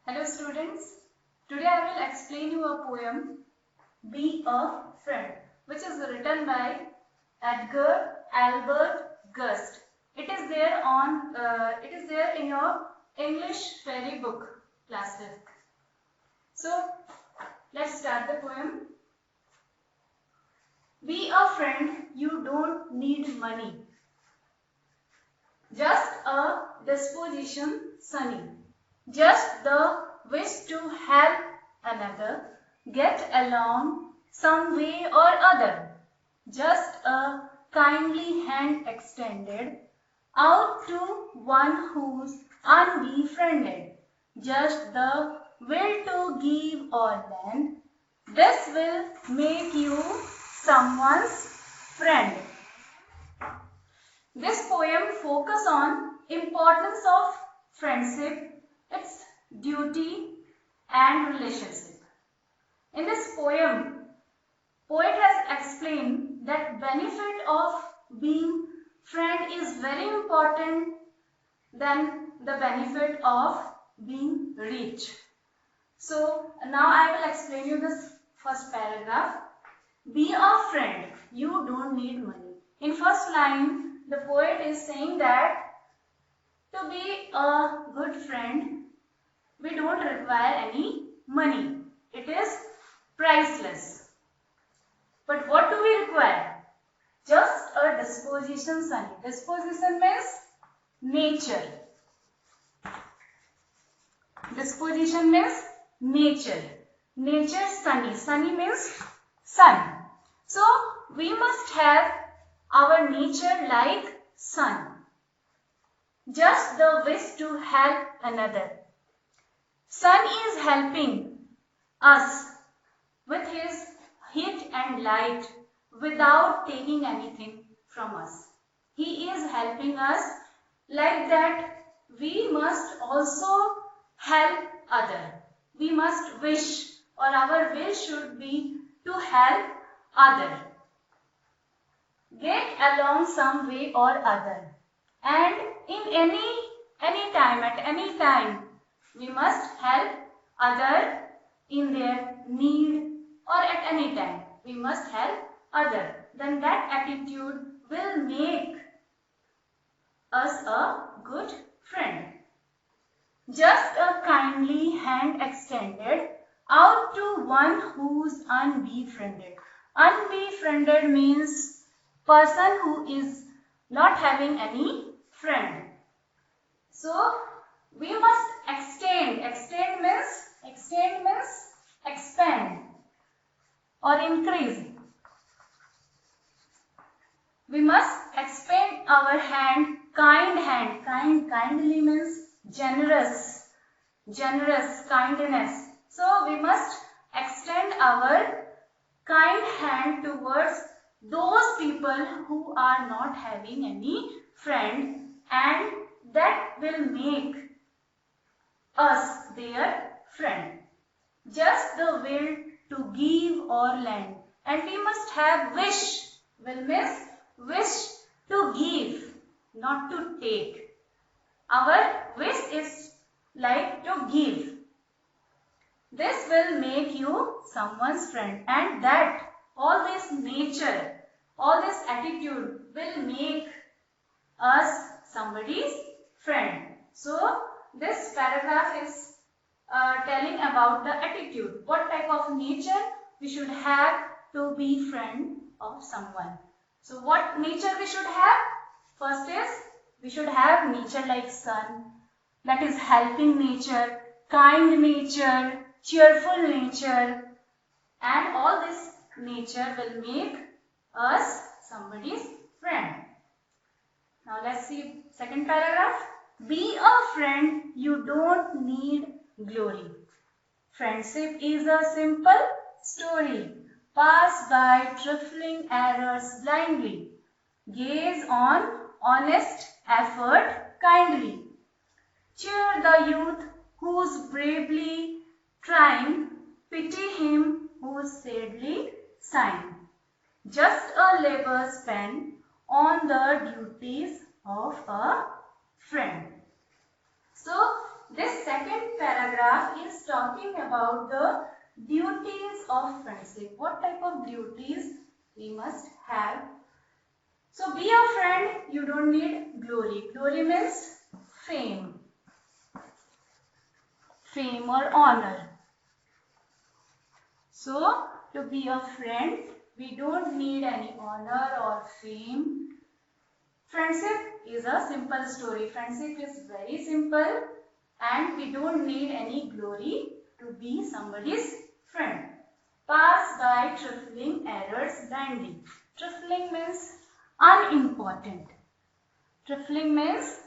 Hello students, today I will explain you a poem Be a Friend which is written by Edgar Albert Gust. It is there in your English fairy book class 5th. So let's start the poem. Be a friend, you don't need money. Just a disposition sunny. Just the wish to help another, get along some way or other. Just a kindly hand extended out to one who's unbefriended. Just the will to give or lend. This will make you someone's friend. This poem focuses on importance of friendship, its duty and relationship. In this poem, poet has explained that benefit of being friend is very important than the benefit of being rich. So now I will explain you this first paragraph. Be a friend, you don't need money. In first line, the poet is saying that to be a good friend, we don't require any money. It is priceless. But what do we require? Just a disposition sunny. Disposition means nature. Disposition means nature. Nature sunny. Sunny means sun. So we must have our nature like sun. Just the wish to help another. Sun is helping us with his heat and light without taking anything from us. He is helping us like that. We must also help other. We must wish, or our wish should be to help other. Get along some way or other. And in any time, at any time, we must help other in their need, or at any time we must help other. Then that attitude will make us a good friend. Just a kindly hand extended out to one who's unbefriended. Unbefriended means person who is not having any friend. So we must extend. Extend means expand or increase. We must expand our hand. Kindly means generous, kindness. So we must extend our kind hand towards those people who are not having any friend, and that will make us their friend. Just the will to give or lend. And we must have wish. Will means wish to give, not to take. Our wish is like to give. This will make you someone's friend, and that all this nature, all this attitude will make us somebody's friend. So this paragraph is telling about the attitude. What type of nature we should have to be friend of someone. So what nature we should have? First is we should have nature like sun, that is helping nature, kind nature, cheerful nature, and all this nature will make us somebody's friend. Now let's see second paragraph. Be a friend, you don't need glory. Friendship is a simple story. Pass by trifling errors blindly. Gaze on honest effort kindly. Cheer the youth who's bravely trying. Pity him who's sadly sighing. Just a labor spent on the duties of a friend. So this second paragraph paragraph is talking about the duties of friendship. What type of duties we must have. So be a friend, you don't need glory. Glory means fame. Fame or honor. So to be a friend, we don't need any honor or fame. Friendship is a simple story. Friendship is very simple and we don't need any glory to be somebody's friend. Pass by trifling errors blindly. Trifling means unimportant. Trifling means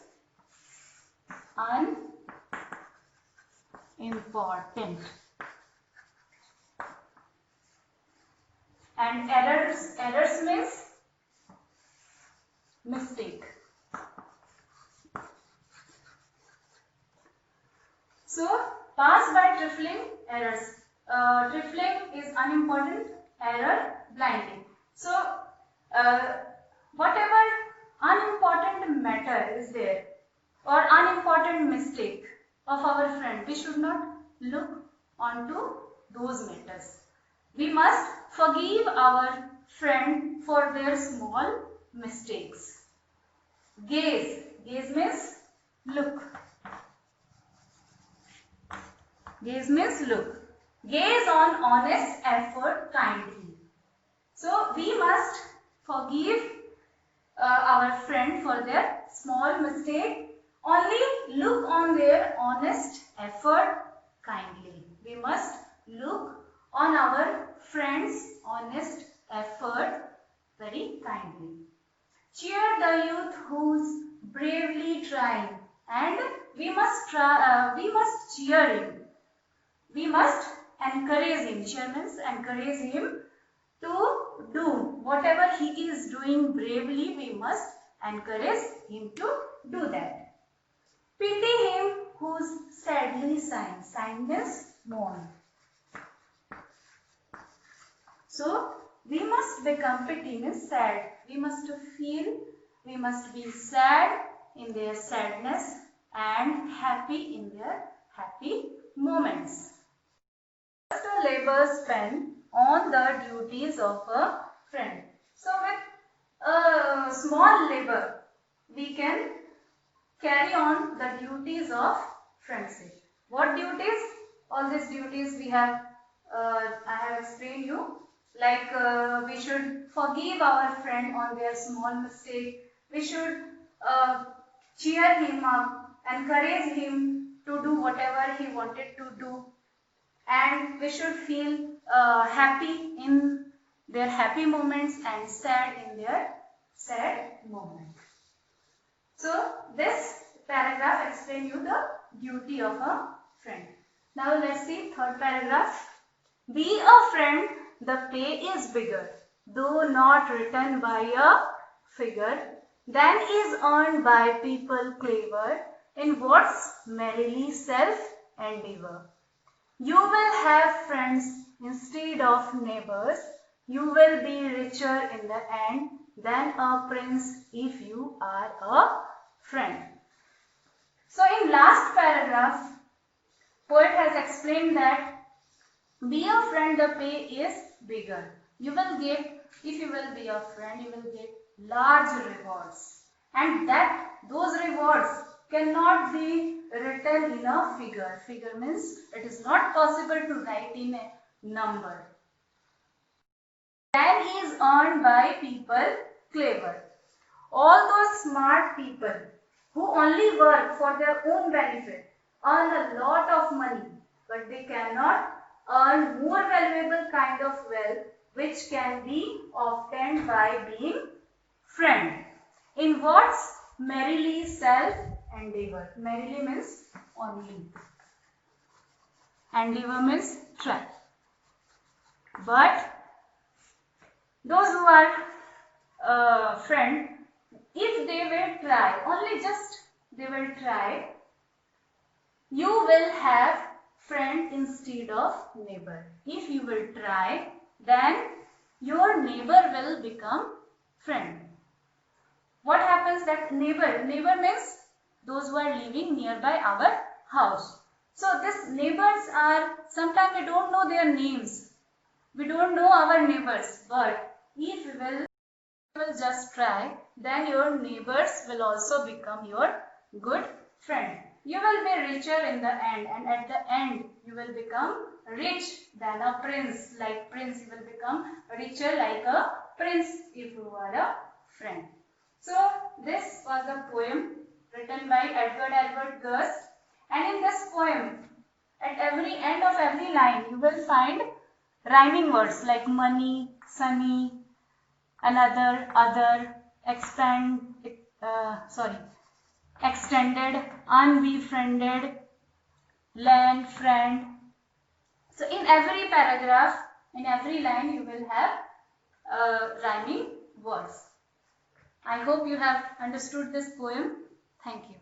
unimportant. And errors means mistake. So pass by trifling errors. Trifling is unimportant, error blindly. So whatever unimportant matter is there or unimportant mistake of our friend, we should not look onto those matters. We must forgive our friend for their small mistakes. Gaze. Gaze means look. Gaze means look. Gaze on honest effort kindly. So we must forgive our friend for their small mistake. Only look on their honest effort kindly. We must look on our friend's honest effort very kindly. Cheer the youth who's bravely trying, and we must cheer him. We must encourage him. Cheer means encourage him to do whatever he is doing bravely. We must encourage him to do that. Pity him who's sadly sighing. Sighing means mourn. So we must become pity means sad. We must feel, we must be sad in their sadness and happy in their happy moments. Just a labor spent on the duties of a friend. So with a small labor, we can carry on the duties of friendship. What duties? All these duties we have, I have explained you. Like we should forgive our friend on their small mistake. We should cheer him up, encourage him to do whatever he wanted to do. And we should feel happy in their happy moments and sad in their sad moments. So this paragraph explains you the duty of a friend. Now let's see third paragraph. Be a friend, the pay is bigger, though not written by a figure, than is earned by people clever in what's merrily self-endeavor. You will have friends instead of neighbors. You will be richer in the end than a prince if you are a friend. So in last paragraph, poet has explained that be a friend, the pay is bigger. You will get, if you will be a friend, you will get large rewards. And that those rewards cannot be written in a figure. Figure means it is not possible to write in a number. That is earned by people clever. All those smart people who only work for their own benefit earn a lot of money, but they cannot earn more valuable kind of wealth which can be obtained by being friend. In what's merrily self-endeavor. Merrily means only. Endeavor means try. But those who are friend, if they will try, only just they will try, you will have friend instead of neighbor. If you will try, then your neighbor will become friend. What happens that neighbor means those who are living nearby our house. So these neighbors are, sometimes we don't know their names. We don't know our neighbors, but if we will just try, then your neighbors will also become your good friend. You will be richer in the end, and at the end you will become rich than a prince. Like prince, you will become richer like a prince if you are a friend. So this was a poem written by Edward Albert Gust, and in this poem, at every end of every line, you will find rhyming words like money, sunny, another, other, expand, extended, unbefriended, land, friend. So in every paragraph, in every line, you will have rhyming words. I hope you have understood this poem. Thank you.